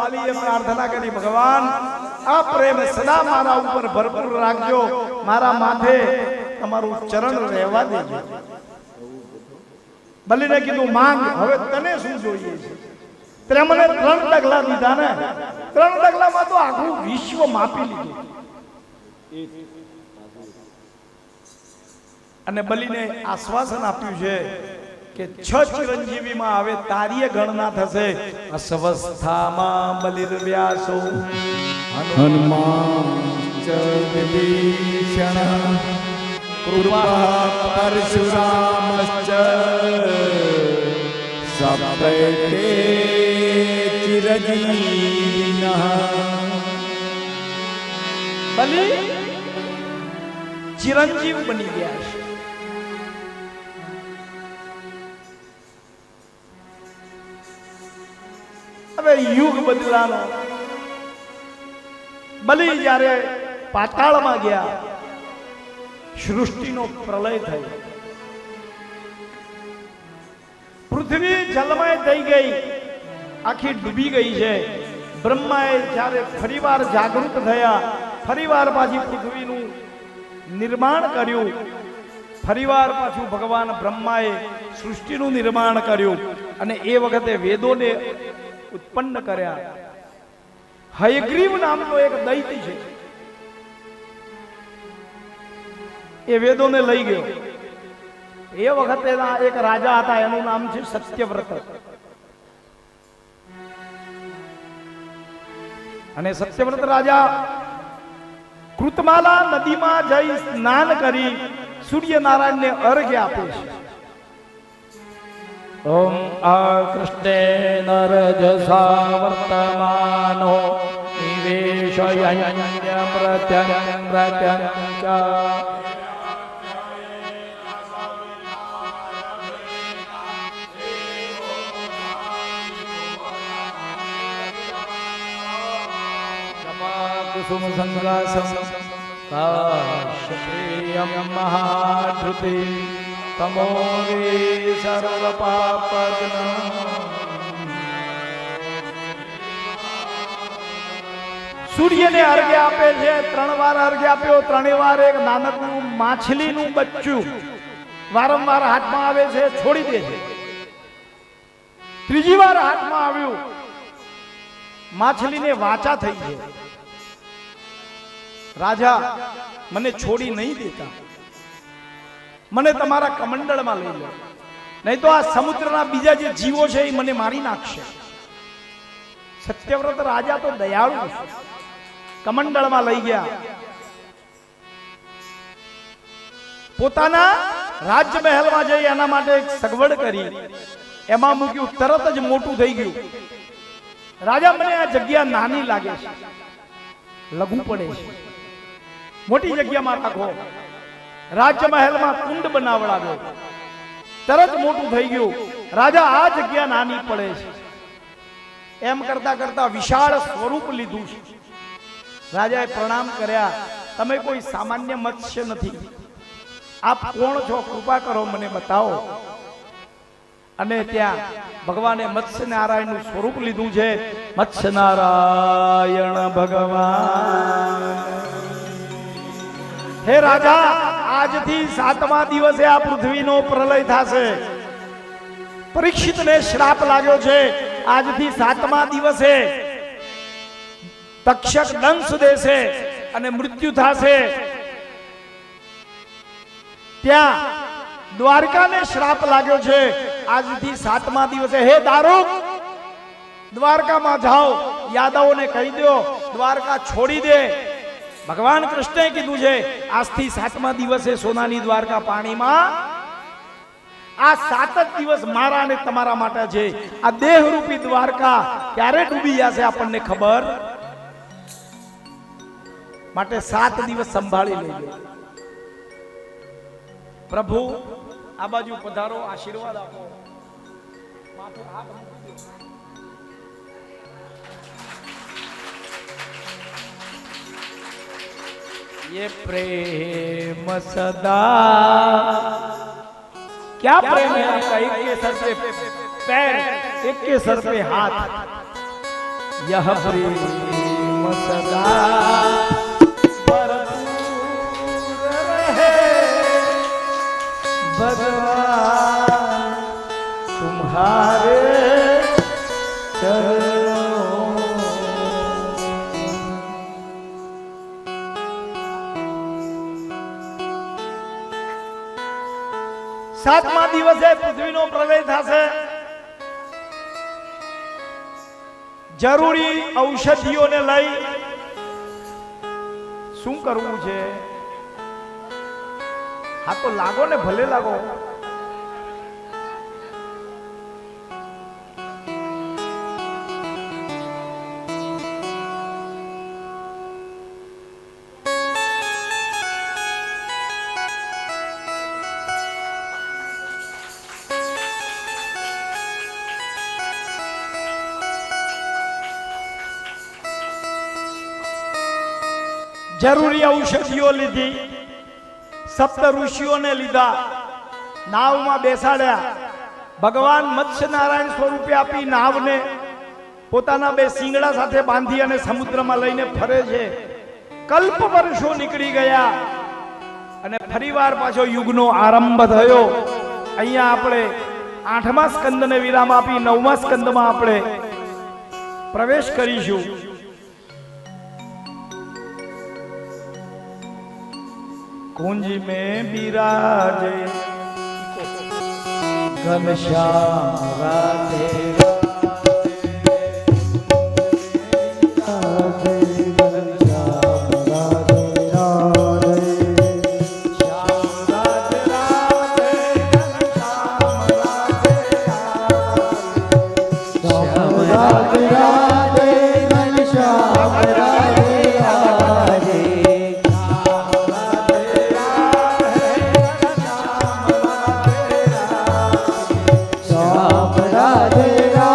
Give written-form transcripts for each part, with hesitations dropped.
બાલીએ પ્રાર્થના કરી, ભગવાન આ પ્રેમ સદા મારા ઉપર ભરપૂર રાખજો, મારા માથે તમારું ચરણ રહેવા દેજો. બલીને કીધું માંગ, હવે તને શું જોઈએ છે? તે મને 3 ડગલા દીધા ને, 3 ડગલામાં તો આખું વિશ્વ માપી લીધું. અને બલીને આશ્વાસન આપ્યું છે કે 6 ચિરંજીવીમાં હવે તારીએ ગણના થશે. અસ્વસ્થામાં બલિર વ્યાસો હનુમાન ચ વિભીષણ કૃપા પરશુરામશ્ચ સપ્તૈતે ચિરંજીવિનઃ. બલિ ચિરંજીવ બની ગયા છે. હવે યુગ બદલાનો. બલિ જ્યારે પાતાળમાં ગયા, સૃષ્ટિનો પ્રલય થયો, પૃથ્વી જલમય થઈ ગઈ, આખી ડૂબી ગઈ છે. બ્રહ્માએ જ્યારે ફરીવાર જાગૃત થયા, ફરીવાર પાછી પૃથ્વીનું નિર્માણ કર્યું, ફરીવાર પાછું ભગવાન બ્રહ્માએ સૃષ્ટિનું નિર્માણ કર્યું અને એ વખતે વેદોને ઉત્પન્ન કર્યા. હયગ્રીવ નામનો એક દૈત્ય છે, એ વેદોને લઈ ગયો. એ વખતેના એક રાજા હતા, એનું નામ છે સત્યવ્રત. અને સત્યવ્રત રાજા કૃતમાલા નદીમાં જઈ સ્નાન કરી સૂર્યનારાયણને અર્ઘ્ય આપે છે. ઓમ આકૃષ્ણેન રજસા વર્તમાનો નિવેશયન્યમૃત્યં ચ. કુસુમ સંગાસમ કાશ્યપ્રિયમ મહાધૃતિ તમોરે સર્વ પાપજ્ઞ. સૂર્યને અર્ઘ્ય આપે છે. 3 વાર અર્ઘ્ય આપ્યો. 3 વાર એક નાનકડું માછલીનું બચ્ચું વારંવાર હાથમાં આવે છે, છોડી દે છે. 3જી વાર હાથમાં આવ્યું, માછલીને વાચા થઈ છે. રાજા, મને છોડી નહીં દેતા, મને તમારા કમંડળમાં લઈ લો, નહીં તો આ સમુદ્રના બીજા જે જીવો છે એ મને મારી નાખશે. સત્યવ્રત રાજા તો દયાળુ છે, કમંડળમાં લઈ ગયા. પોતાના રાજમહેલમાં જઈ એના માટે એક સગવડ કરી, એમાં મૂક્યું. તરત જ મોટું થઈ ગયું. રાજા, મને આ જગ્યા નાની લાગે છે, લઘુ પડે છે, મોટી જગ્યામાં રાખો. રાજમહેલમાં કુંડ બનાવડાવ્યો, તરત મોટું થઈ ગયું. રાજા, આ જગ્યા નાની પડે છે. એમ કરતા કરતા વિશાળ સ્વરૂપ લીધું છે. રાજાએ પ્રણામ કર્યા. તમે કોઈ સામાન્ય મત્સ્ય નથી, આપ કોણ છો? કૃપા કરો, મને બતાવો. અને ત્યાં ભગવાને મત્સ્ય નારાયણનું સ્વરૂપ લીધું છે. મત્સ્ય નારાયણ ભગવાન. હે રાજા, આજથી 7મા દિવસે આ પૃથ્વીનો પ્રલય થશે. પરીક્ષિતને શ્રાપ લાગ્યો છે. આજથી 7મા દિવસે તક્ષક દંશ દેશે અને મૃત્યુ થશે. ત્યાં દ્વારકાને શ્રાપ લાગ્યો છે. આજથી 7મા દિવસે હે દારૂક, દ્વારકામાં જાઓ, યાદવોને કહી દો દ્વારકા છોડી દે. ભગવાન કૃષ્ણએ કીધું છે આજથી 7મા દિવસે સોનાની દ્વારકા પાણીમાં. આ 7 જ દિવસ મારા અને તમારા માટે છે. આ દેહરૂપી દ્વારકા ક્યારે ડૂબી જશે આપણને ખબર, માટે 7 દિવસ સંભાળી લેજો. પ્રભુ આ બાજુ પધારો, આશીર્વાદ આપો. માથે હાથ મૂકી દો. ये प्रेम सदा, क्या प्रेम है आपका? एक के सर पे पैर, एक के सर पे हाथ. यह प्रेम सदा भरपूर रहे भगवान तुम्हारे चरणों। सातमा દિવસે પૃથ્વીનો પ્રલય થશે. જરૂરી ઔષધિઓને લઈ શું કરવું છે? હા તો લાગો ને, ભલે લાગો. જરૂરી ઔષધિઓ લીધી, સપ્ત ઋષિઓને લીધા, નાવમાં બેસાડ્યા. ભગવાન મત્સ્ય નારાયણ સ્વરૂપે આપી નાવને પોતાના બે શિંગડા સાથે બાંધી અને સમુદ્રમાં લઈને ફરે છે. કલ્પ વર્ષો નીકળી ગયા અને ફરીવાર પાછો યુગનો આરંભ થયો. અહીંયા આપણે 8મા સ્કંદને વિરામ આપી 9મા સ્કંદમાં આપણે પ્રવેશ કરીશું. कुंज में विराजे घनश्याम राधे राधे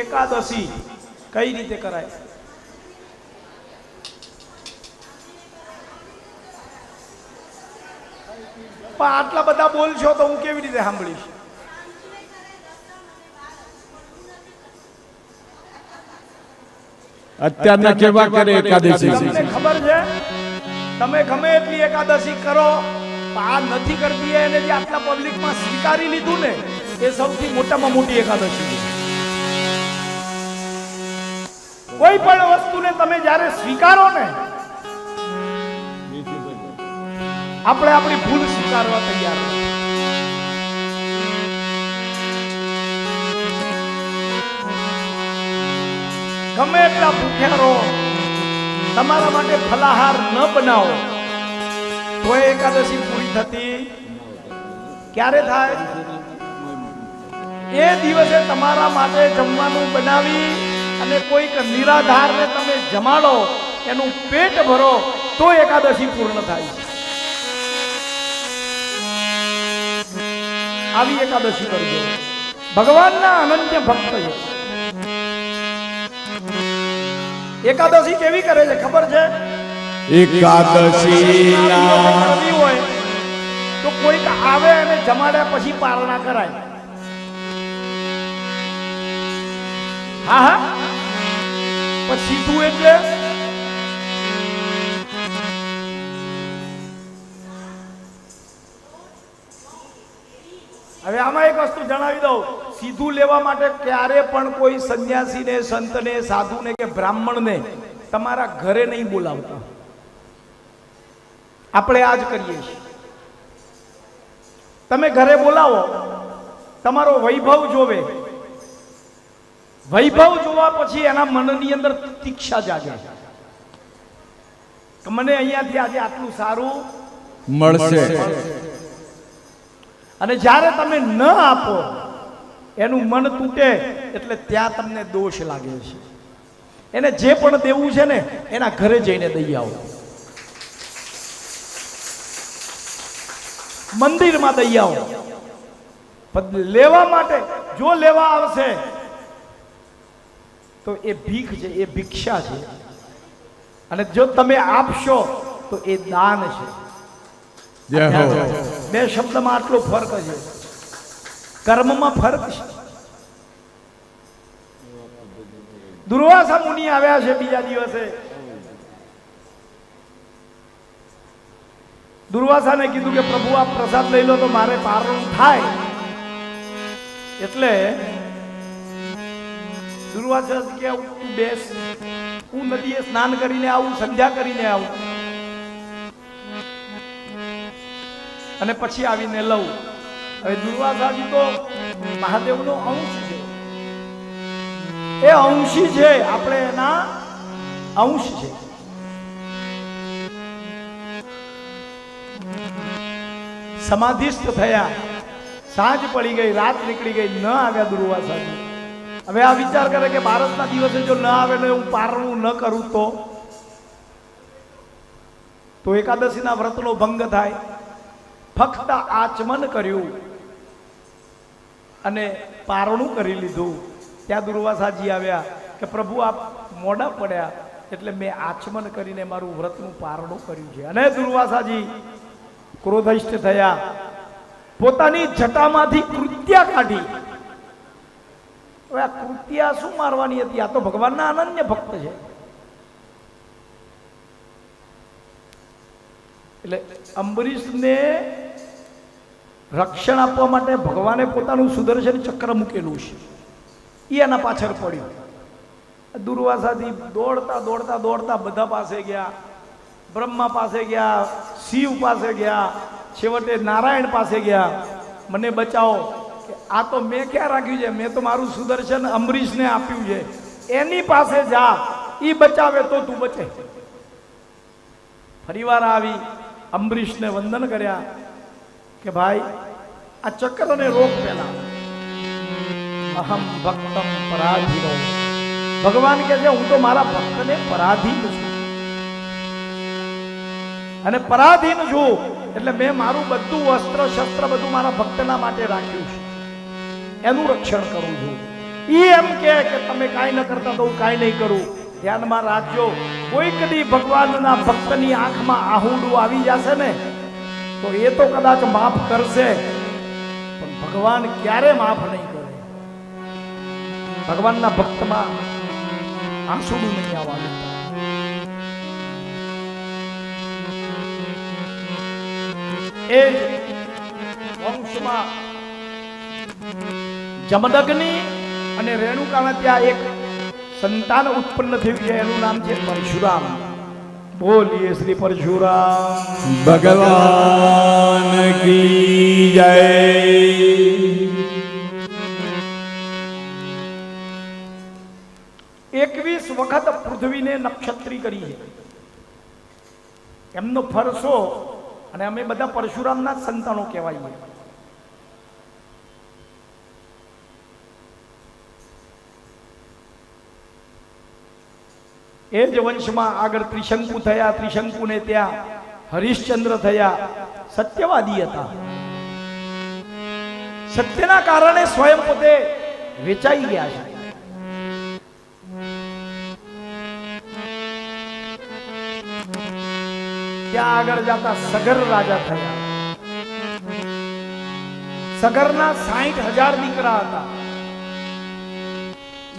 એકાદશી કઈ રીતે કરાય? પણ આટલા બધા બોલશો તો હું કેવી રીતે સાંભળીશ? અત્યારના કેવા કરે એકાદશી? તમને ખબર છે, તમે ગમે એટલી એકાદશી કરો, આ નથી કરતી એને જે આટલા પબ્લિકમાં સ્વીકારી લીધું ને, એ સૌથી મોટામાં મોટી એકાદશી છે. કોઈ પણ વસ્તુને તમે જ્યારે સ્વીકારો ને, આપણે આપણી ભૂલ સ્વીકારવા તૈયાર હોય. ગમે એટલા ભૂખ્યા રહો, તમારા માટે ફલાહાર ન બનાવો તો એકાદશી પૂરી થતી ક્યારે થાય? એ દિવસે તમારા માટે જમવાનું બનાવી અને કોઈક નિરાધારને તમે જમાડો, એનું પેટ ભરો તો એકાદશી પૂર્ણ થાય. આવી એકાદશી કરજો. ભગવાનના અનન્ય ભક્ત છે. એકાદશી કેવી કરે છે ખબર છે? એકાદશી કરવી હોય તો કોઈક આવે અને જમાડ્યા પછી પારણા કરાય. હા હા, પછી સીધું એટલે હવે આમાં એક વસ્તુ જણાવી દઉં. સીધું લેવા માટે ક્યારે પણ કોઈ સંન્યાસીને, સંતને, સાધુને કે બ્રાહ્મણને તમારા ઘરે નહીં બોલાવતા. આપણે આ જ કરીએ છીએ. તમે ઘરે બોલાવો, તમારો વૈભવ જોવે, વૈભવ જોવા પછી એના મનની અંદર તીક્ષા જાગે કે મને અહીંયાથી આજે આટલું સારું મળશે. અને જ્યારે તમે ન આપો, એનું મન તૂટે એટલે ત્યાં તમને દોષ લાગે છે. એને જે પણ દેવું છે ને એના ઘરે જઈને દઈ આવો, મંદિરમાં દઈ આવો. લેવા માટે જો લેવા આવશે તો એ ભીખ છે, એ ભિક્ષા છે. અને જો તમે આપશો તો એ દાન છે. બે શબ્દમાં આટલો ફરક છે. કર્મમાં ફરક છે. દુર્વાસા મુનિ આવ્યા છે બીજા દિવસે. દુર્વાસાને કીધું કે પ્રભુ આપ પ્રસાદ લઈ લો તો મારે પારણ થાય. એટલે દુર્વાસા કે તું બેસ, હું નદીએ સ્નાન કરીને આવું, સંધ્યા કરીને આવું અને પછી આવીને લઉં. હવે દુર્વાસાજી તો મહાદેવનો અંશ છે, એ અંશી છે, આપણે એના અંશ છે. સમાધિસ્થ થયા, સાંજ પડી ગઈ, રાત નીકળી ગઈ, ન આવ્યા દુર્વાસાજી. હવે આ વિચાર કરે કે બારસના દિવસે જો ન આવે ને હું પારણું ન કરું તો એકાદશીના વ્રતનો ભંગ થાય. ફક્ત આચમન કર્યું અને પારણું કરી લીધું. ત્યાં દુર્વાસાજી આવ્યા કે પ્રભુ આપ મોડા પડ્યા એટલે મેં આચમન કરીને મારું વ્રતનું પારણું કર્યું છે. અને દુર્વાસાજી ક્રોધિષ્ઠ થયા, પોતાની જટામાંથી કૃત્યા કાઢી. હવે આ કૃત્યા શું મારવાની હતી? આ તો ભગવાનના અનન્ય ભક્ત છે. એટલે અંબરીશને રક્ષણ આપવા માટે ભગવાને પોતાનું સુદર્શન ચક્ર મૂકેલું છે, એ એના પાછળ પડ્યું. દુર્વાસાથી દોડતા દોડતા દોડતા બધા પાસે ગયા, બ્રહ્મા પાસે ગયા, શિવ પાસે ગયા, છેવટે નારાયણ પાસે ગયા. મને બચાવો, કે આ તો મેં ક્યાં રાખ્યું છે? મેં તો મારું સુદર્શન અંબરીશને આપ્યું છે, એની પાસે જા, એ બચાવે તો તું બચે. ફરીવાર આવી અંબરીશને વંદન કર્યા કે ભાઈ આ ચક્રને રોક. પેલા અહમ ભક્તમ પરાધીનો, ભગવાન કહે છે હું તો મારા ભક્તને પરાધીન છું. અને પરાધીન છું એટલે મેં મારું બધું વસ્ત્ર શસ્ત્ર બધું મારા ભક્તના માટે રાખ્યું છે, એનું રક્ષણ કરું છું. ઈ એમ કે તમે કાંઈ ન કરતા તો હું કાંઈ નહીં કરું. ધ્યાનમાં રાખજો, કોઈ કદી ભગવાનના ભક્તની આંખમાં આહુડું આવી જશે ને તો એ તો કદાચ માફ કરશે, પણ ભગવાન ક્યારે માફ નહીં કરે. ભગવાનના ભક્તમાં આંસુડું નહીં આવવાનું. એ વંશમાં જમદગ્નિ અને રેણુકાના ત્યાં એક સંતાન ઉત્પન્ન થયું છે, એનું નામ છે પરશુરામ. બોલીએ શ્રી પરશુરામ ભગવાન કી જય. 21 વખત પૃથ્વીને નક્ષત્રી કરી છે. એમનો ફરસો, અને અમે બધા પરશુરામના જ સંતાનો કહેવાય. એ જ વંશમાં આગળ ત્રિશંકુ થયા. ત્રિશંકુને ત્યાં હરિશ્ચંદ્ર થયા. સત્યવાદી હતા. સત્યના કારણે સ્વયં પોતે વેચાઈ ગયા છે. ત્યાં આગળ જતા સગર રાજા થયા. સગરના 60,000 દીકરા હતા.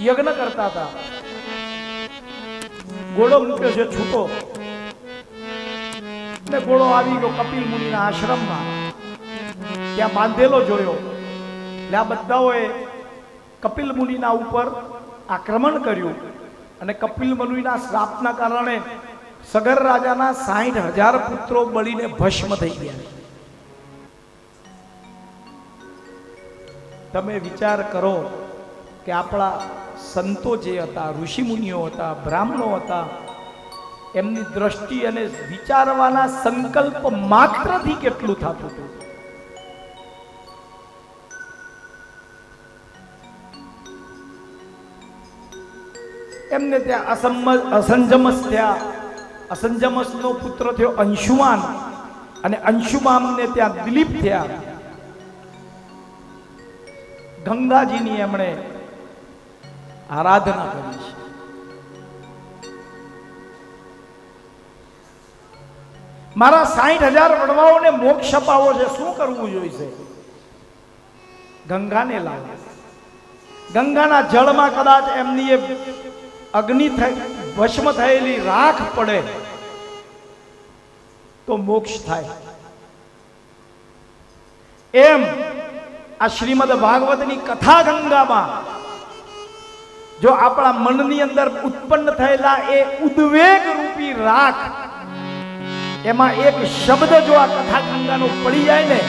યજ્ઞ કરતા હતા. ઘોડો મૂક્યો છે છૂટો, ને ઘોડો આવી ગયો કપિલ મુનિના આશ્રમમાં. ત્યાં બાંધેલો જોયો એટલે આ બધાઓએ કપિલ મુનિના ઉપર આક્રમણ કર્યું, અને કપિલ મુનિના શ્રાપના કારણે સગર રાજાના 60,000 પુત્રો બળીને ભસ્મ થઈ ગયા. તમે વિચાર કરો કે આપણા સંતો જે હતા, ઋષિ મુનિઓ હતા, બ્રાહ્મણો હતા, એમની દ્રષ્ટિ અને વિચારવાના સંકલ્પ માત્રથી કેટલું થતું હતું. એમને ત્યાં અસંજમસ થયા. અસંજમસનો પુત્ર થયો અંશુમાન, અને અંશુમાનને ત્યાં દિલીપ થયા. ગંગાજીની એમણે આરાધના કરી છે. મારા 60,000 વડવાઓને મોક્ષ અપાવો છે, શું કરવું જોઈશે? ગંગાને લાવો. ગંગાના જળમાં કદાચ એમની એ અગ્નિ ભસ્મ થયેલી રાખ પડે તો મોક્ષ થાય. એમ આ શ્રીમદ ભાગવતની કથા ગંગામાં જો આપણા મનની અંદર ઉત્પન્ન થયેલા એ ઉદ્વેગ રૂપી રાખ, એમાં એક શબ્દ જો આ કથા ગંગાનો પડી જાય ને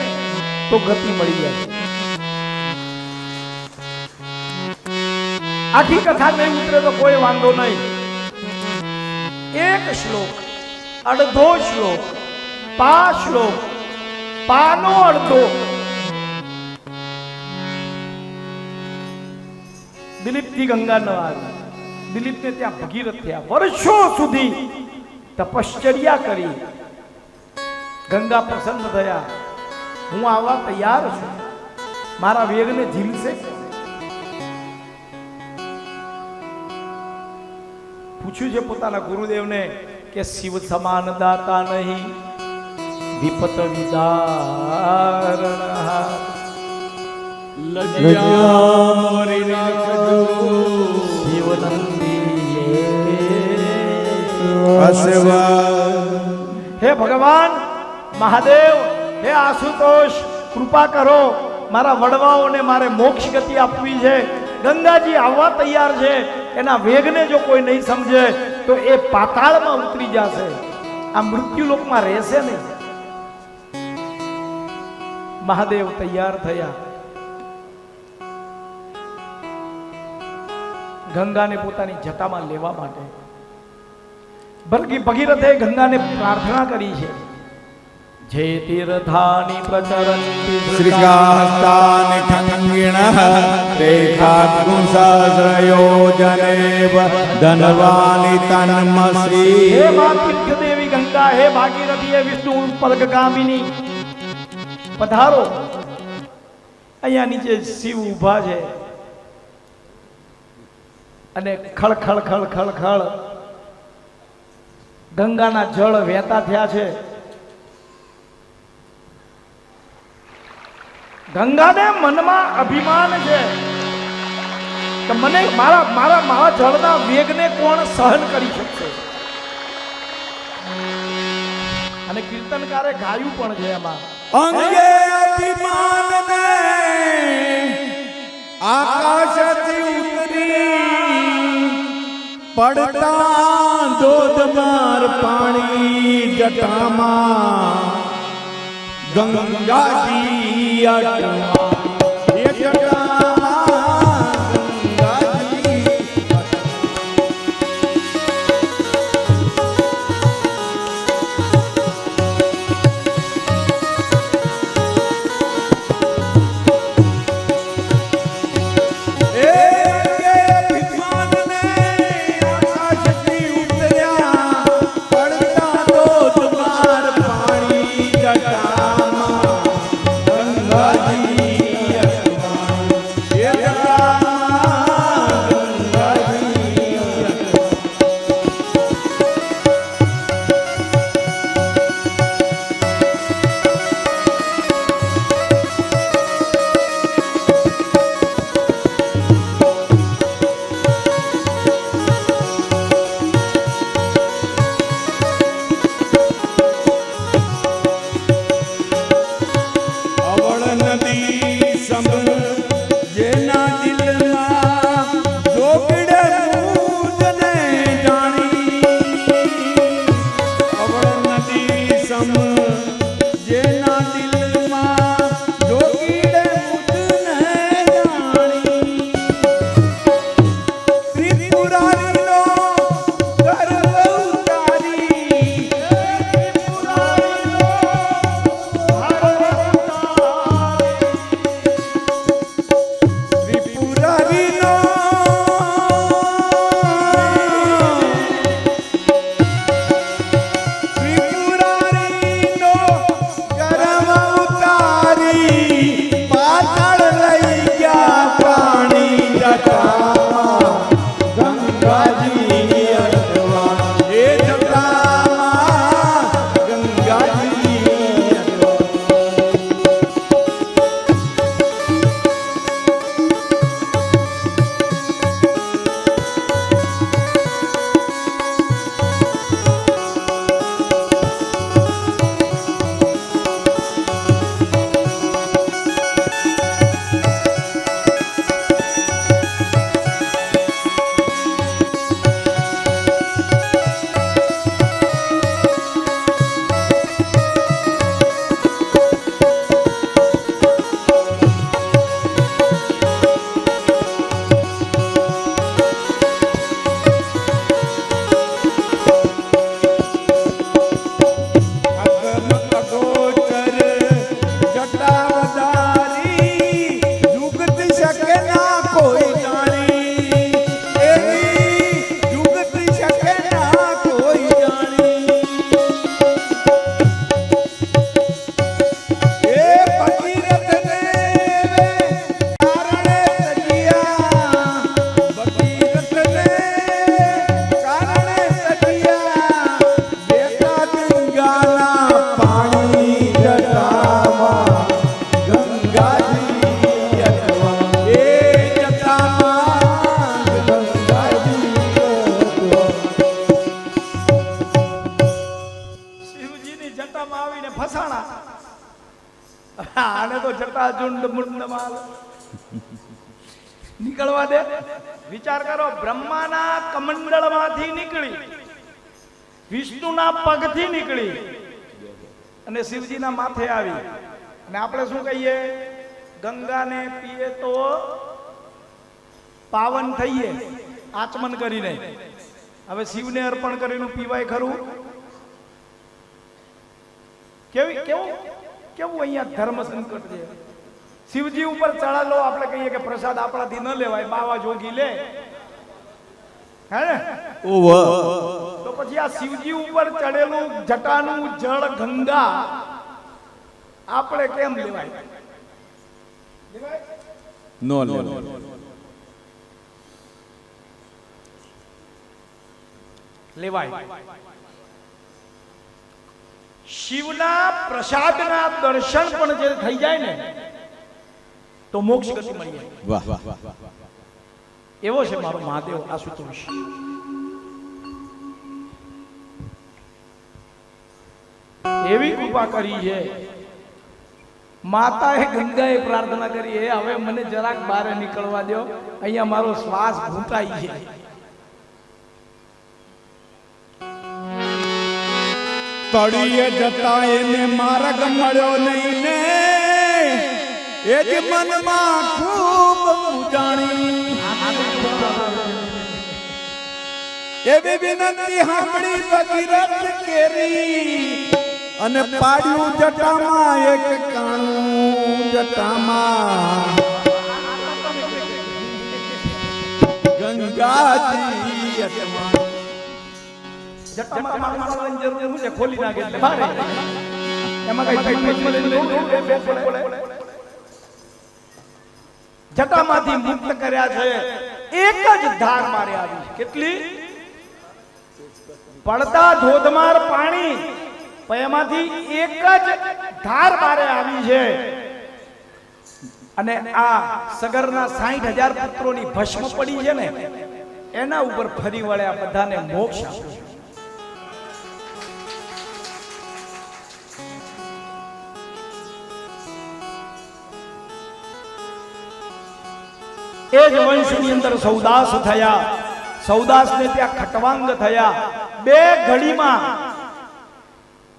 તો ગતિ મળી જાય. આખી કથા નહીં ઉતરે તો કોઈ વાંધો નહીં. એક શ્લોક, અડધો શ્લોક, પા શ્લોક, પાનો અડધો. દિલીપથી ગંગા ન આવી. દિલીપને ત્યાં ભગીરથ થયા. વર્ષો સુધી તપશ્ચર્યા કરી. ગંગા પ્રસન્ન થયા. હું આવવા તૈયાર છું, મારા વેગને ઝીલશે. પૂછ્યું છે પોતાના ગુરુદેવને કે શિવ સમાન દાતા નહીં, વિપત વિદારણહાર. હે ભગવાન મહાદેવ, હે આશુતોષ, કૃપા કરો. મારા વડવાઓને મારે મોક્ષ ગતિ આપવી છે. ગંગાજી આવવા તૈયાર છે. એના વેગને જો કોઈ નહીં સમજે તો એ પાતાળમાં ઉતરી જશે, આ મૃત્યુલોકમાં રહેશે નહીં. મહાદેવ તૈયાર થયા. ગંગાને પોતાની જટામાં લેવા માટે ભગીરથે ગંગાને પ્રાર્થના કરી છે. જે તીર્થાની પ્રચરંતિ શ્રીકાસ્તાનિ ખંગિણઃ રેખાગુંસહસ્રયોજનેવ ધનવાનિ તન્મસી. હે મા તીર્થ દેવી ગંગા, હે ભાગીરથી, હે વિષ્ણુ પદગામિની, પધારો. અહીંયા નીચે શિવ ઊભા છે. અને ખળ ખળ ખળ ખળ ખળ ગંગાના જળ વહેતા થયા છે. ગંગાને મનમાં અભિમાન છે કે મને મારા મારા મારા જળના વેગને કોણ સહન કરી શકશે. અને કીર્તનકારે ગાયું પણ છે એમાં, અંગે અભિમાન ને આકાશથી ઉતરી પડતા ધોધમાર પાણી જટામાં ગંગાજી અટવા એ જટામાં ગંગાજી આને તો જટા ઝુંડ મુંડ માલ નીકળવા દે. વિચાર કરો, બ્રહ્માના કમંડળમાંથી નીકળી, વિષ્ણુના પગથી નીકળી અને શિવજીના માથે આવી. અને આપણે શું કહીએ? ગંગાને પીએ તો પાવન થઈએ આચમન કરીને. હવે શિવને અર્પણ કરીને પીવાય ખરું? કેવું કેવું અહીંયા ધર્મ સંકટ છે. શિવજી ઉપર ચડાલો આપણે કહીએ કે પ્રસાદ આપણાથી ન લેવાય, બાવા જોગી લે, હે ને? તો પછી આ શિવજી ઉપર ચડેલું જટાનું જળ ગંગા આપણે કેમ લેવાય? નો લેવાય. શિવના પ્રસાદના દર્શન પણ જે થઈ જાય ને તો મોક્ષ ગતિ મળી જાય. વાહ વાહ વાહ. એવો છે મારો મહાદેવ આશુતોષ. એવી કૃપા કરી છે. માતાએ ગંગાએ પ્રાર્થના કરી, હે હવે મને જરાક બહાર નીકળવા દો, અહીંયા મારો શ્વાસ ઘૂંટાઈ છે. તળિયે જતા એને માર્ગ મળ્યો નહીં ને, એ જ મનમાં ખૂબ ઉજાણી. એવી વિનંતી સાંભળી ભગીરથ કેરી, અને પાડ્યું જટામાં એક કાણું જટામાં ગંગાજી અટમાં. જટામાં માણસની જરૂર છે, ખોલી નાખે એટલે ભારે. એમાં કઈ ફિટનેસ મળે નહીં, બે પડે. જટામાંથી મુક્ત કર્યા છે, એક જ ધાર મારે આવી છે. કેટલી? પડતા ધોધમાર પાણી, એમાંથી એક જ ધાર મારે આવી છે. અને આ સગરના 60,000 પુત્રોની ભસ્મ પડી છે ને, એના ઉપર ફરી વળે આ બધાને મોક્ષ આપ્યો. એ જ વંશની અંદર સૌદાસ થયા. સૌદાસને ત્યાં ખટવાંગ થયા. 2 ઘડીમાં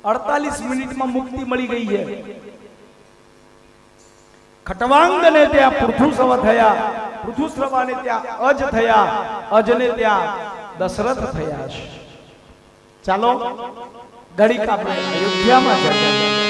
48 મિનિટમાં મુક્તિ મળી ગઈ છે. ખટવાંગને ત્યાં પૃથુસવ થયા. પૃથુસ્રવાને ત્યાં અજ થયા. અજને ત્યાં દશરથ થયા છે. ચાલો ઘડીક આપણે અયોધ્યામાં ચર્ચા કરીએ.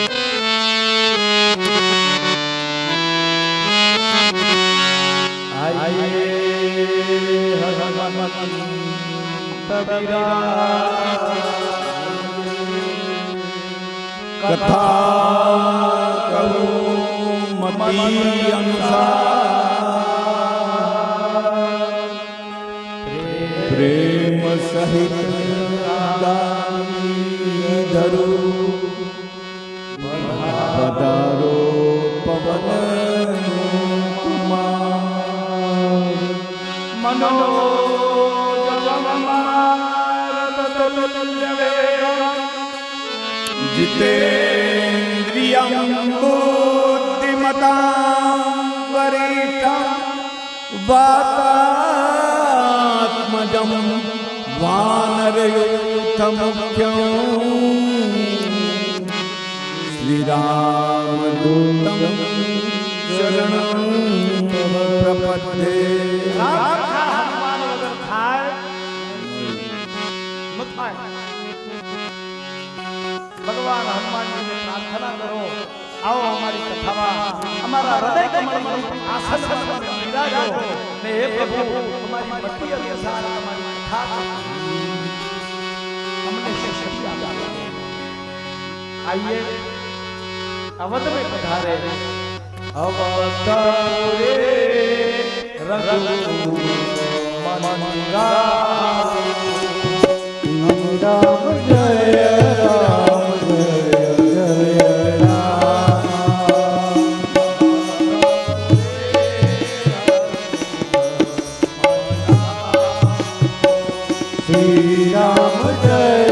કથા કહું મતી અનુસાર, પ્રેમ સહિત ધરું પધારો પવન કુમાર. जितेन्द्रियं बुद्धिमतां वरिष्ठं वातात्मजं वानरयुथमुख्यं श्रीरामदूतं शरणं प्रपद्ये. ભગવાન હનુમાનજીને પ્રાર્થના કરો, આવો અમારી કથામાં અમારા હૃદય કમળમાં આસન પર બિરાજો ને હે પ્રભુ તમારી ભક્તિ અનુસાર અમારી કથા અમને શક્તિ આપો. આइए अवध में पधारे अवतारे रघुकुल मनरा राम जय राम जय जय राम. श्री राम जय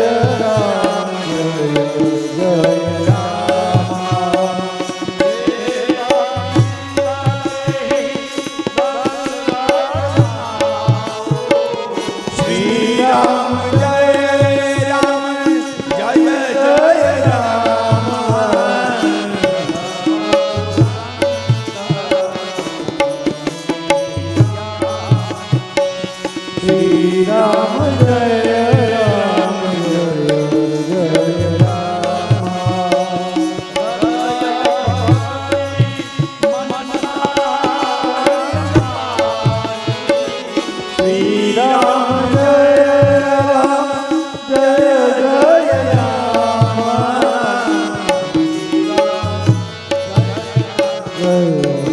राम जय जय राम. श्री राम राम जय राम जय जय राम. श्री राम जय राम जय जय राम. जय जय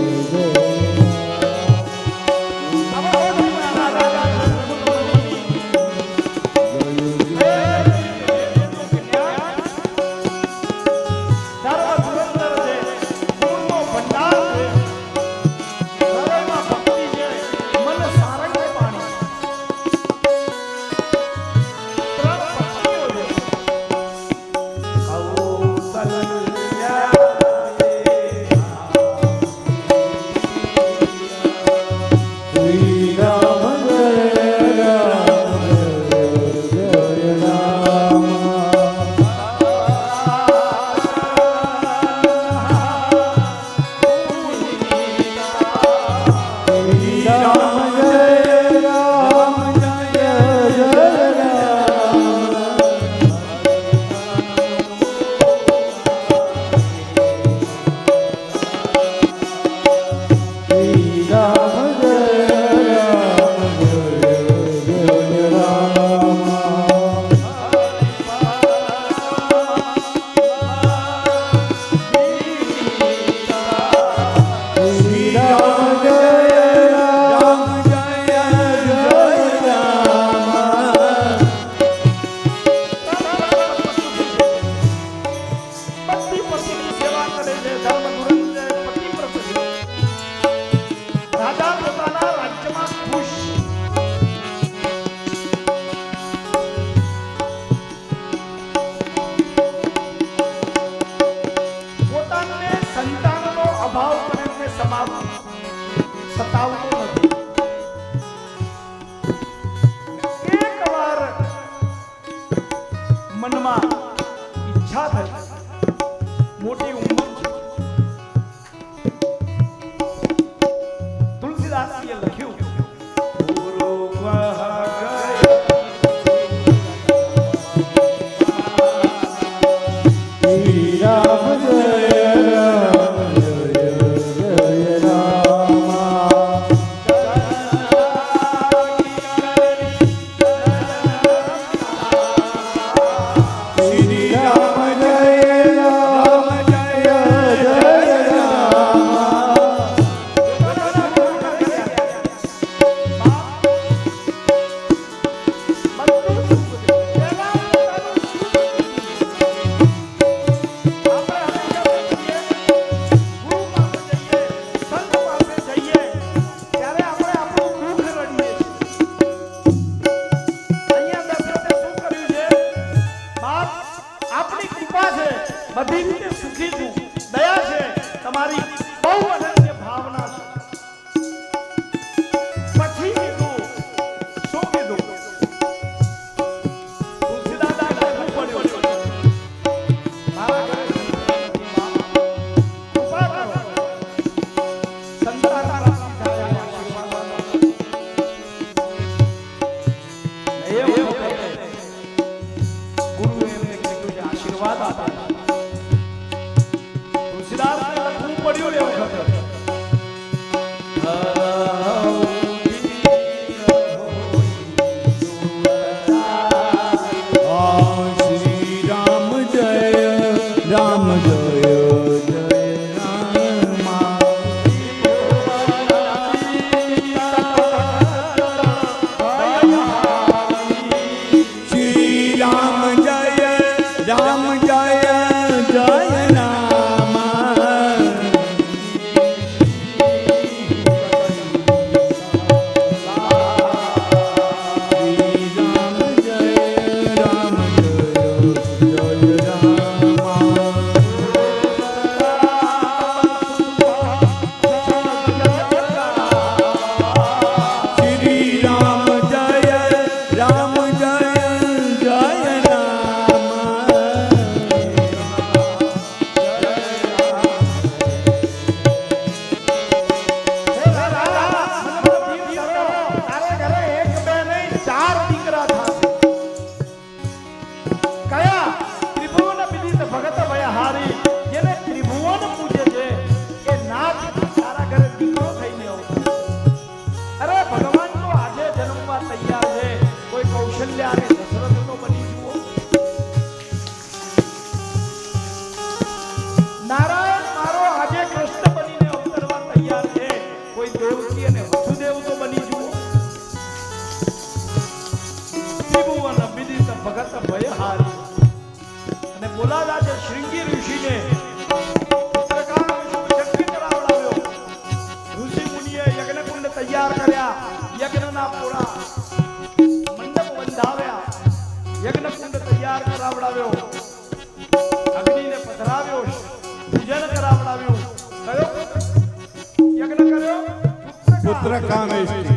पुत्र कामेष्टि।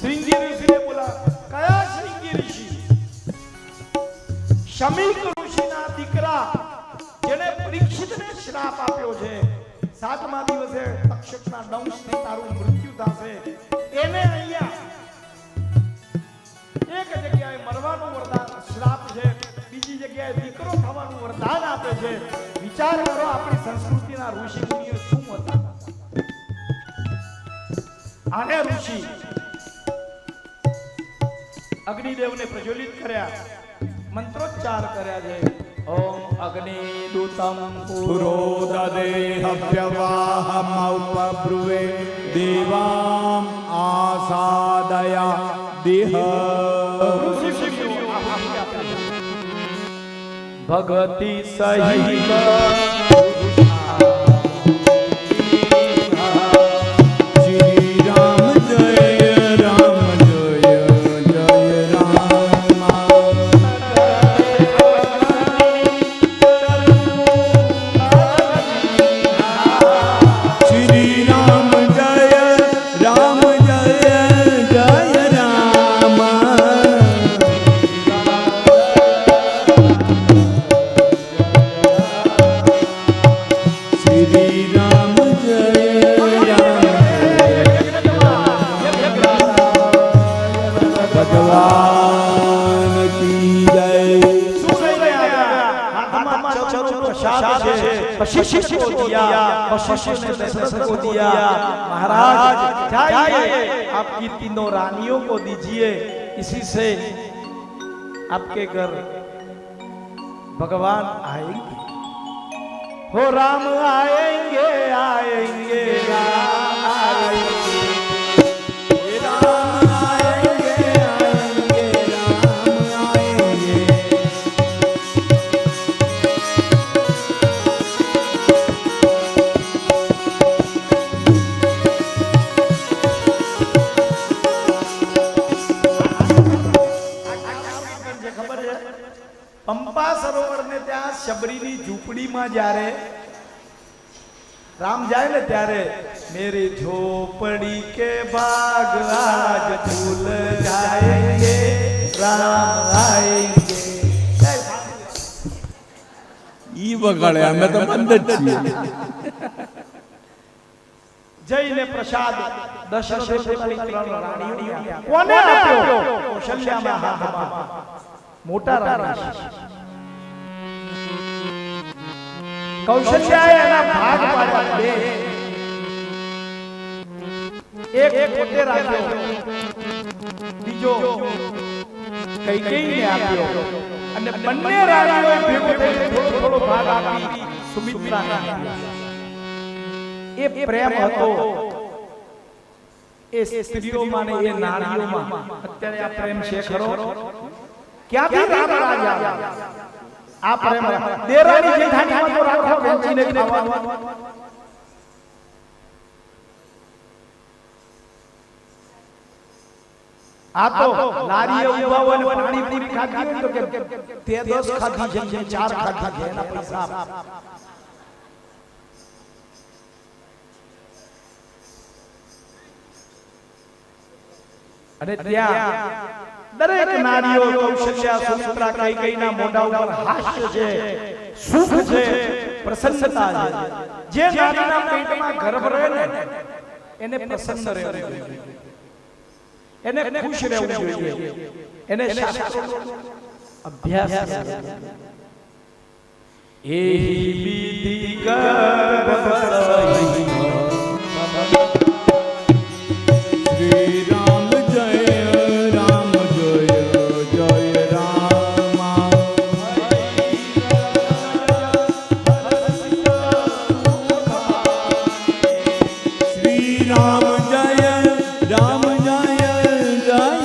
श्रृंगी ऋषि ने बोला, कया श्रृंगी ऋषि? શમીક ઋષિના દીકરા જેને પરીક્ષિતને શ્રાપ આપ્યો છે, 7મા દિવસે તક્ષકના દંશથી તારું મૃત્યુ થશે, એને અહીંયા એક જગ્યાએ મરવાનું વરદાન શ્રાપ છે, બીજી જગ્યાએ દીકરો થવાનું વરદાન આપે છે. વિચાર કરો આપણી સંસ્કૃતિના ઋષિ મુનિઓ શું હતા. આને ઋષિ અગ્નિદેવને પ્રજ્વલિત કર્યા, મંત્રોચ્ચાર કર્યા છે. ઓમ અગ્નિ દૂતમ પુરોદદે હવ્યવાહમૌપબ્રુવે દેવામ આસાદયા દેહ. ભગવતી સહિત महाराज जाइए, आपकी तीनों रानियों को दीजिए, इसी से आपके घर भगवान आएंगे. हो राम आएंगे आएंगे राम आएंगे, राम आएंगे आएंगे राम आएंगे. पंपा सरोवर ने त्या शबरीनी झूपड़ी में जारे राम जाए ने त्यारे, मेरी झोपड़ी के बाग आज झूल जाएंगे राम आएंगे. ई वगाड़े અમે તો બંધ જ છીએ. જઈને પ્રસાદ દશરથે પોતાની 3 રાણીઓને આપ્યો. કોને આપ્યો? કૌશલ્યાના હાથમાં. મોટા રાજા કૌશલ્યાએ એના ભાગ પાડ્યા બે. એક પોતે રાખ્યો, બીજો કૈકેયીને આપ્યો, અને બંને રાણીઓએ ભેગો થઈને થોડો થોડો ભાગ આપી સુમિત્રાને આપ્યો. એ પ્રેમ હતો એ સ્ત્રીઓમાં ને એ નારીઓમાં. અત્યારે આ પ્રેમ છે ખરો? ક્યાંથી રામ રાજા આ પ્રેમ? દેરાની જેઠાણીમાં તો રાખો વેચીને ખાવાનું. આ તો લારીએ ઉભા હોય ને પાણી પૂરી ખાધી હોય તો કે તે 10 ખાધી છે, 4 ખાધી છે, એના પૈસા આપ. અને ત્યાં દરેક નારીઓ કૌશલ્યા સુમિત્રા કૈકેયીના મોઢા ઉપર હાસ્ય છે, સુખ છે, પ્રસન્નતા છે. જે નારીના પેટમાં ગર્ભ રહે ને એને પ્રસન્ન રહેવું જોઈએ, એને ખુશ રહેવું જોઈએ, એને શાસ્ત્રોનો અભ્યાસ કરવો. એહી વિધિ ગર્ભ સહી શ્રી રામ જય રામ જય જય રામ. શ્રી રામ જય રામ જય જય રામ.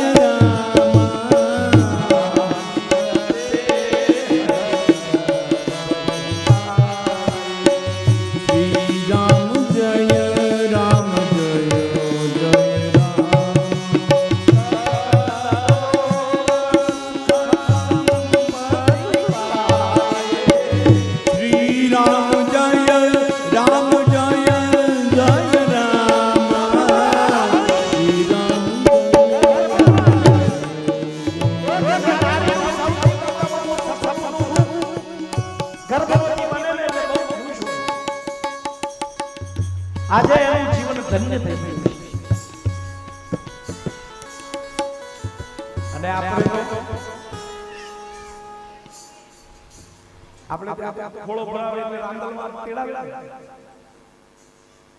શ્રી રામ જય રામ જય જય રામ. શ્રી રામ જય રામ જય ધન્ય થઈ ગયું. અને આપણે થોડો ભરાવે એટલે રાંદલમાં તેડાવે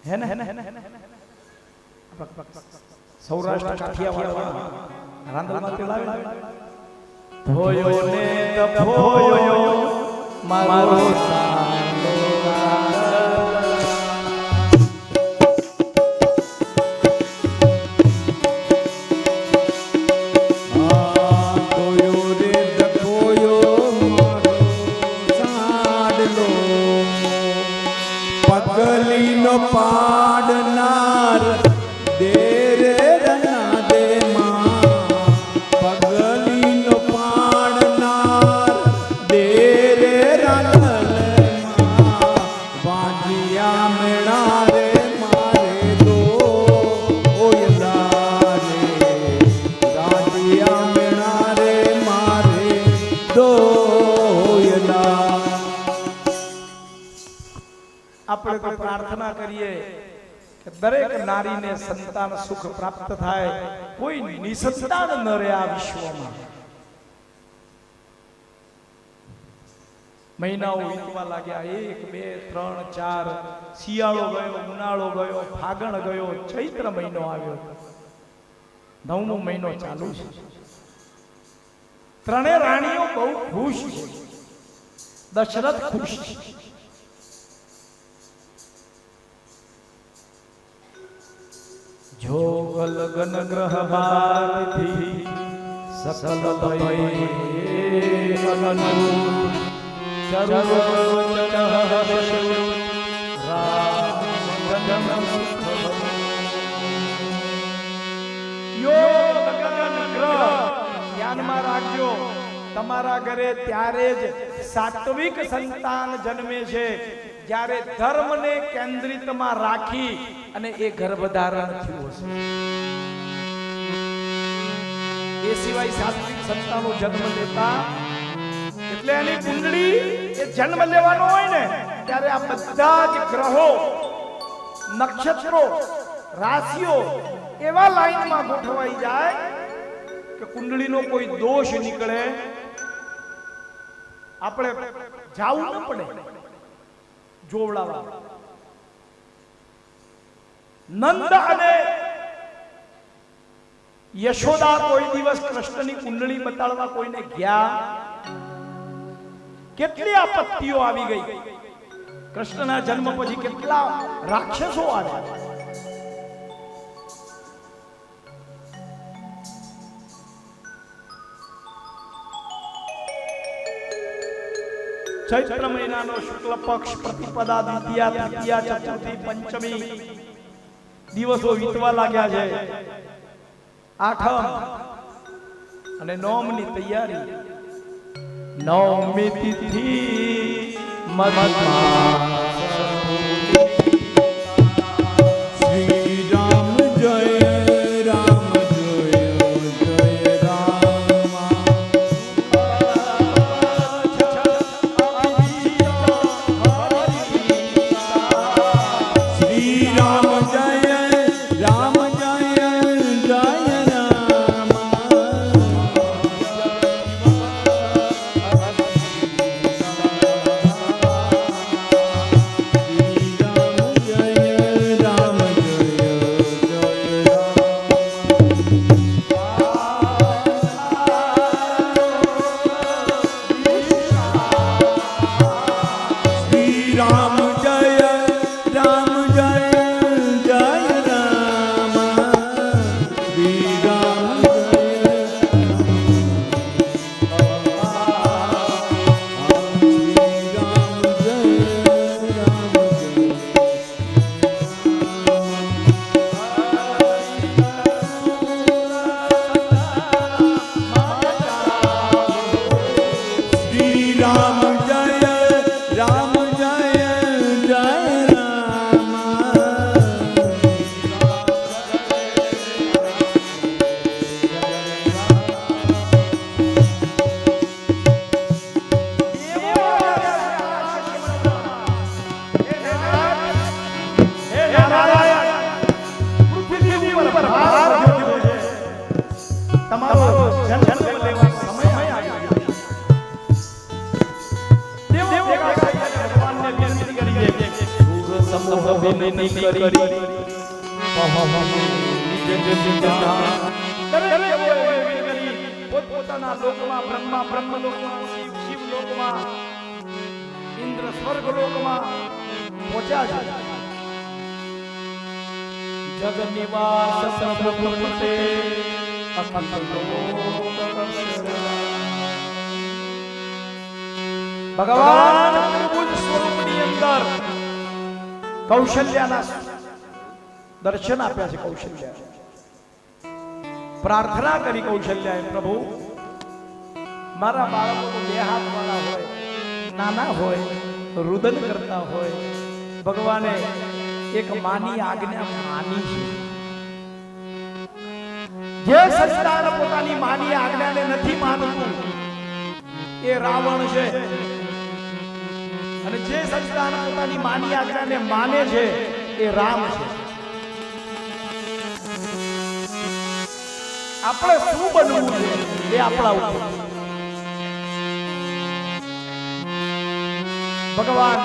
હે ને સૌરાષ્ટ્ર કાઠિયાવાડ રાંદલમાં તેડાવે ભોયો ને તપોયો મારો સાલો પગલીનો પાડનાર દે રે રના દે માં પગલીનો પાડનાર દે રે રનલ માં વાંજિયા મેળા રે મારે દો ઓયલા રે વાંજિયા મેળા રે મારે દો ઓયલા. આપણે તો પ્રાર્થના કરીએ કે દરેક નારીને સંતાન સુખ પ્રાપ્ત થાય, કોઈ નિસંતાન ન રહે આ વિશ્વમાં. મહિનાઓ વીતવા લાગ્યા, 1 2 3 4 શિયાળો ગયો, ઉનાળો ગયો, ફાગણ ગયો, ચૈત્ર મહિનો આવ્યો, 9મો મહિનો ચાલુ છે. ત્રણેય રાણીઓ બહુ ખુશ છે. દશરથ ખુશ છે. જોગલ ગન ગ્રહ ભારતી સકલ ભય અનંત ચરવ રામ જન્મ યોગ ગગન ગ્રહ ધ્યાનમાં રાખજો. તમારા ઘરે ત્યારે જ સાત્વિક સંતાન જન્મે છે જ્યારે ધર્મને કેન્દ્રિતમાં રાખી અને એ ગર્ભધારણ થયું હશે. એ સિવાય સાત્વિક સંતાનો જન્મ લેતા એટલે એની કુંડળી એ જન્મ લેવાનો હોય ને ત્યારે આ બધા જ ગ્રહો, નક્ષત્રો, રાશિઓ એવા લાઈનમાં ગોઠવાઈ જાય કે કુંડળીનો કોઈ દોષ નીકળે, આપણે જાવું ન પડે જોવડાવા. નંદ અને યશોદા કોઈ દિવસ કૃષ્ણની કુંડળી બતાડવા કોઈને ગયા? કેટલી આપત્તિઓ આવી ગઈ. કૃષ્ણના જન્મ પછી કેટલા રાક્ષસો આવ્યા. ચૈત્ર મહિનાનો શુક્લ પક્ષ પ્રતિપદા, દ્વિતીયા, તૃતીયા, ચતુર્થી, પંચમી દિવસો વીતવા લાગ્યા છે. આઠમ અને નોમની તૈયારી. નવમી તિથિ મધમાં ની કરી પોતપોતાના લોકમાં બ્રહ્મા બ્રહ્મ લોકમાં શિવ શિવ લોકમાં ઇન્દ્ર સ્વર્ગ લોકમાં પહોંચ્યા છે જગ નિવાસ પ્રભુતે અખંડ ભગવાન ત્રિભુજ સ્વરૂપની અંદર કૌશલ્યાના દર્શન આપ્યા છે કૌશલ્યા પ્રાર્થના કરી કૌશલ્યાએ પ્રભુ મારા બાળકો તો બે હાથ વાળા હોય નાના હોય રુદન કરતા હોય ભગવાને એક માની આજ્ઞા માની છે જે સંતાન પોતાની માની આજ્ઞાને નથી માનતું એ રાવણ છે અને જે સંતાન પોતાની માની આજ્ઞાને માને છે એ રામ છે આપણે શું બનવું છે એ આપણા ઉપર ભગવાન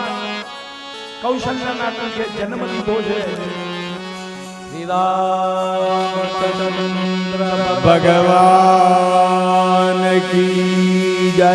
કૌશલ્યના ટૂંકે જન્મ લીધો છે શ્રી રામચંદ્ર ભગવાન કી જય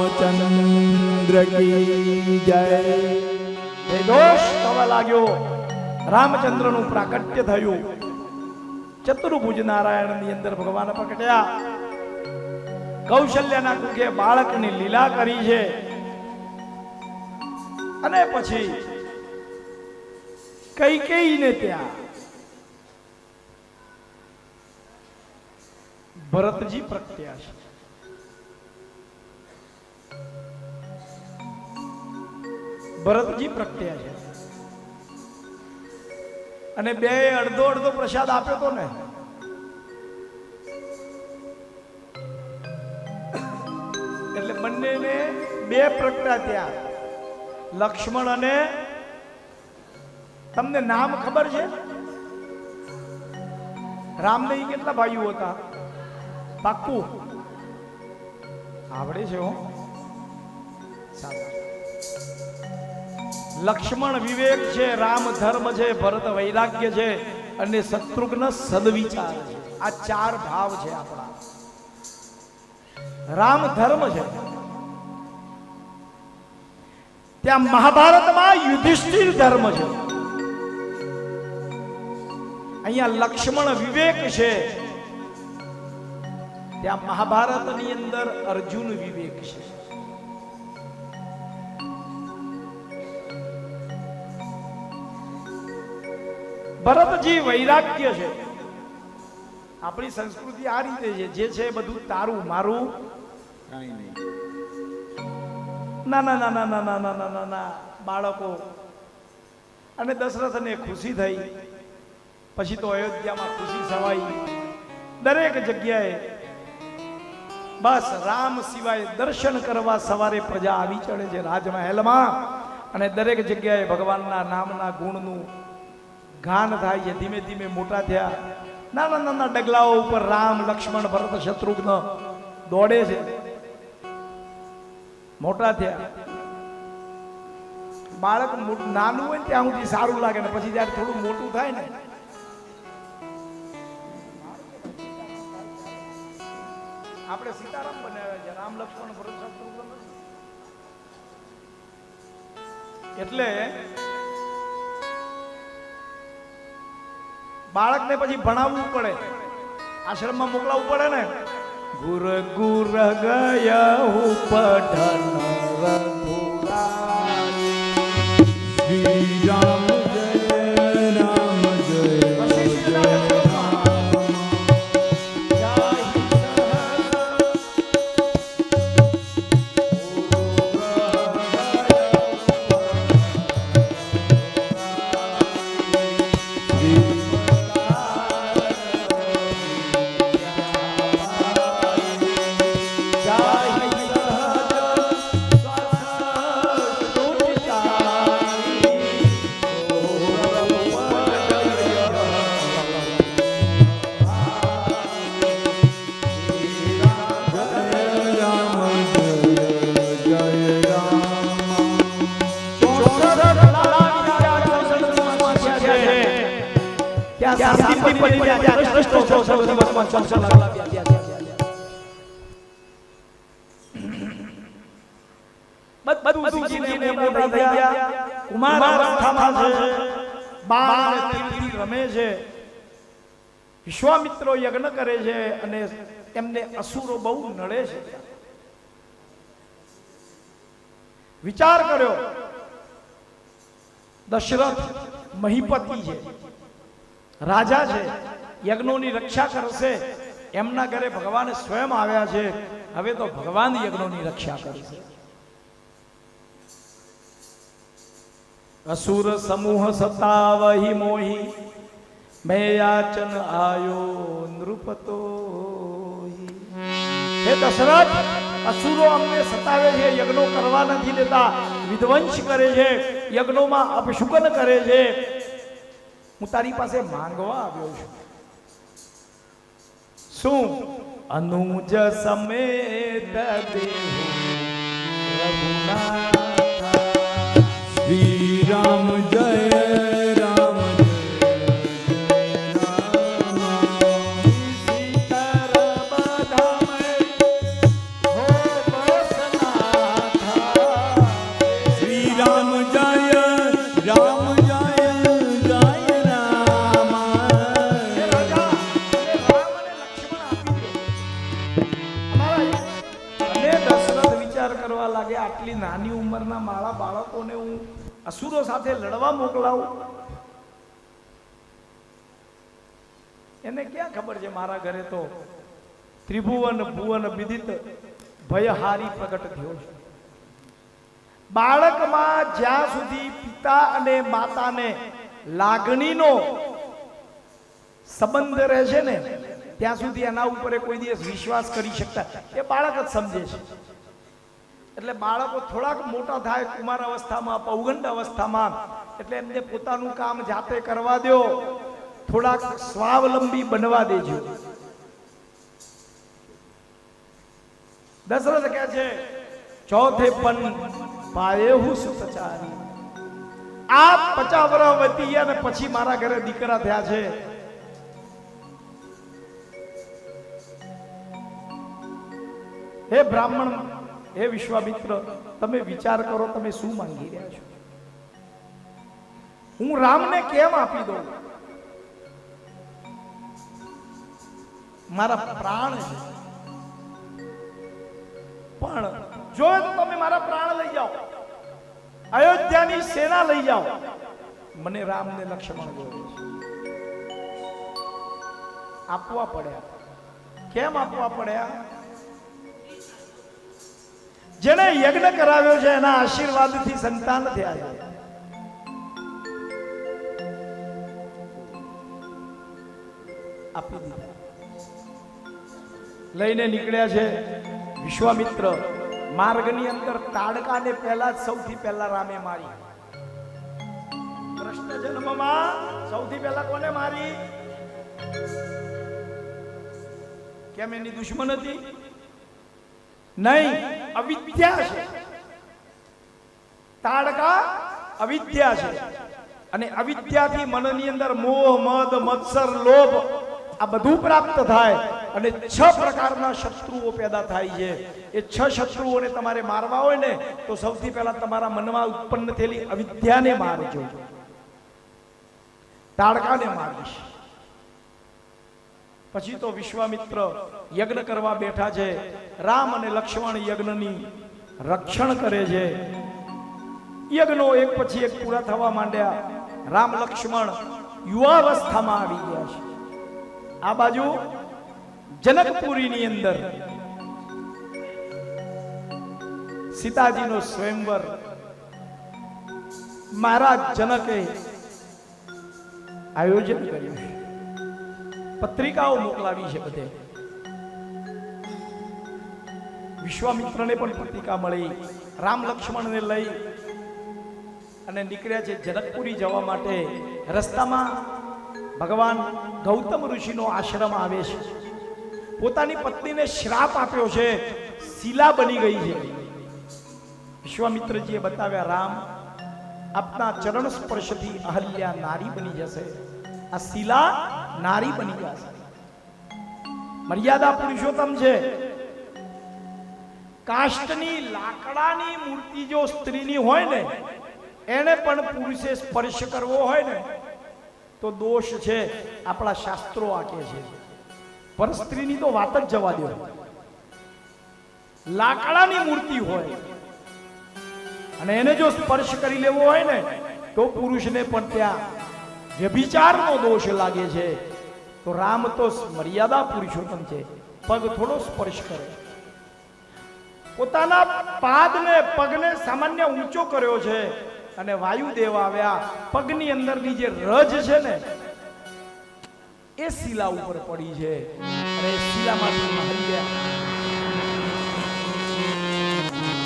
રામચંદ્ર કી જય એ દોષ થવા લાગ્યો રામચંદ્રનું પ્રાકટ્ય થયું ચતુર્ભુજ નારાયણ ની અંદર ભગવાન પ્રગટ્યા કૌશલ્યના કુખે બાળકની લીલા કરી છે અને પછી કૈકેયીને ત્યાં ભરતજી પ્રગટ્યા છે ભરતજી પ્રગટ્યા છે અને બે અડધો અડધો પ્રસાદ આપ્યો તો ને એટલે બંનેને બે પ્રગટ્યા ત્યાં લક્ષ્મણ અને તમને નામ ખબર છે રામને કેટલા ભાઈઓ હતા પાક્કું આવડે છે હો લક્ષ્મણ વિવેક છે રામ ધર્મ છે ભરત વૈરાગ્ય છે અને શત્રુઘ્ન સદવિચાર છે આ ચાર ભાવ છે આપણા રામ ધર્મ છે. ત્યાં મહાભારતમાં યુધિષ્ઠિર ધર્મ છે. અહીંયા લક્ષ્મણ વિવેક છે. ત્યાં મહાભારતની અંદર અર્જુન વિવેક છે. ભરતજી વૈરાગ્ય છે. આપણી સંસ્કૃતિ આ રીતે છે, જે છે બધું તારું મારું કાંઈ નહીં. ના ના ના ના ના ના ના ના ના ના બાળકો. અને દશરથને ખુશી થઈ, પછી તો અયોધ્યામાં ખુશી છવાઈ. દરેક જગ્યાએ બસ રામ સિવાય દર્શન કરવા સવારે પ્રજા આવી ચડે છે રાજમહેલમાં, અને દરેક જગ્યાએ ભગવાનના નામના ગુણનું ગાન થાય છે. ધીમે ધીમે મોટા થયા, નાના નાના ડગલાઓ ઉપર રામ લક્ષ્મણ ભરત શત્રુઘ્ન દોડે છે. મોટા થયા, બાળક નાનું હોય ત્યાં સુધી સારું લાગે ને પછી જયારે થોડું મોટું થાય ને આપણે સીતારામ બનાવ્યા છે, રામ લક્ષ્મણ ભરત શત્રુઘ્ન. એટલે બાળકને પછી ભણાવવું પડે, આશ્રમમાં મોકલાવવું પડે ને. ગુર ગુર ગયા હું પઠન રઘુરાય. શ્રી રામ જય રામ જય જય કુમાર અવસ્થામાં છે, બાણ અને તીરથી રમે છે. વિશ્વામિત્રો યજ્ઞ કરે છે અને એમને અસુરો બહુ નડે છે. વિચાર કર્યો, દશરથ મહીપતિ છે, રાજા છે, યજ્ઞોની રક્ષા કરશે. એમના ઘરે ભગવાન સ્વયં આવ્યા છે, હવે તો ભગવાન યજ્ઞોની રક્ષા કરશે. असुर समूह सतावहि मोहि मैं याचन आयो नृपतो. हे दशरथ, असुरो अમને સતાવે છે, યજ્ઞો કરવા નથી દેતા, વિધ્વંસ કરે છે, યજ્ઞોમાં અપશુકન કરે છે. હું તારી પાસે માંગવા આવ્યો છું. શું? અનુજ સમેત દેહુ રઘુનાથ. શ્રી રામ જય રામ જય શ્રી રામ જય રામ જય જય રામ. દશરથ વિચાર કરવા લાગે, આટલી નાની ઉંમરના મારા બાળકોને હું અસુરો સાથે લડવા મોકલાવું? એને ક્યાં ખબર છે મારા ઘરે તો ત્રિભુવન ભુવન વિદિત ભયહારી પ્રગટ થયો છે. બાળકમાં જ્યાં સુધી પિતા અને માતાને લાગણીનો સંબંધ રહે છે ને, ત્યાં સુધી એના ઉપર કોઈ દિવસ વિશ્વાસ કરી શકતા. એ બાળક જ સમજે છે. એટલે બાળકો થોડાક મોટા થાય કુમાર અવસ્થામાં, પૌગંડ અવસ્થામાં, એટલે એમને પોતાનું કામ જાતે કરવા દો, થોડાક સ્વાવલંબી બનવા દેજો. દશરથ કહે છે, ચોથે પન પાયેહુ સુતચારી. આ 50 વર્ષ વધી ગયા ને પછી મારા ઘરે દીકરા થયા છે. હે બ્રાહ્મણ, હે વિશ્વામિત્ર, તમે વિચાર કરો, તમે શું માંગી રહ્યા છો? હું રામને કેમ આપી દઉં? મારા પ્રાણ છે, પણ જો તમે મારા પ્રાણ લઈ જાઓ, અયોધ્યાની સેના લઈ જાઓ, મને રામને લક્ષ્મણ જોડે છે. આપવા પડ્યા. કેમ આપવા પડ્યા? જેને યજ્ઞ કરાવ્યો છે એના આશીર્વાદથી સંતાન થયા છે. આપી દીધા. લઈને નીકળ્યા છે વિશ્વામિત્ર. માર્ગની અંદર તાડકાને પહેલા જ સૌથી પહેલા રામે મારી. કૃષ્ણ જન્મમાં સૌથી પહેલા કોને મારી? કેમ એની દુશ્મન હતી? નહીં, અવિદ્યા છે. તાડકા અવિદ્યા છે, અને અવિદ્યાથી મનની અંદર મોહ, મદ, મત્સર, લોભ આ બધું પ્રાપ્ત થાય, અને 6 પ્રકારના શત્રુઓ પેદા થાય છે. એ 6 શત્રુઓને તમારે મારવા હોય ને તો સૌથી પહેલા તમારા મનમાં ઉત્પન્ન થયેલી અવિદ્યાને મારજો. તાડકાને મારીશ. પછી તો વિશ્વામિત્ર યજ્ઞ કરવા બેઠા છે. રામ અને લક્ષ્મણ યજ્ઞની રક્ષણ કરે છે. યજ્ઞો એક પછી એક પૂરા થવા માંડ્યા. રામ લક્ષ્મણ યુવાવસ્થામાં આવી ગયા છે. આ બાજુ જનકપુરીની અંદર સીતાજીનો સ્વયંવર મહારાજ જનકે આયોજન કર્યું છે. પત્રિકાઓ મોકલાવી છે બધે. વિશ્વામિત્રને પણ પત્રિકા મળી. રામ લક્ષ્મણને લઈ અને નીકળ્યા છે જનકપુરી જવા માટે. રસ્તામાં ભગવાન ગૌતમ ઋષિનો આશ્રમ આવે છે. પોતાની પત્નીને શ્રાપ આપ્યો છે, શિલા બની ગઈ છે. વિશ્વામિત્રજીએ બતાવ્યા, રામ, આપના ચરણ સ્પર્શથી અહલ્યા નારી બની જશે. આ શિલા નારી બની જશે. મર્યાદા પુરુષોત્તમ છે. કાષ્ટની લાકડાની મૂર્તિ જો સ્ત્રીની હોય ને, એને પણ પુરુષે સ્પર્શ કરવો હોય ને તો દોષ છે. આપણા શાસ્ત્રો આકે છે. પર સ્ત્રીની તો વાત જ જવા દો. લાકડાની મૂર્તિ હોય અને એને જો સ્પર્શ કરી લેવો હોય ને તો પુરુષને પણ ત્યાં વ્યભિચારનો દોષ લાગે છે. તો રામ તો મર્યાદા પુરુષોત્તમ છે. પગ થોડો સ્પર્શ કરે. પોતાના પાદને, પગને સામાન્ય ઊંચો કર્યો છે, અને વાયુદેવ આવ્યા. પગની અંદરની જે રજ છે ને એ શિલા ઉપર પડી છે, અને એ શિલામાંથી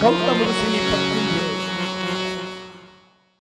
ગૌતમ ઋષિની પત્ની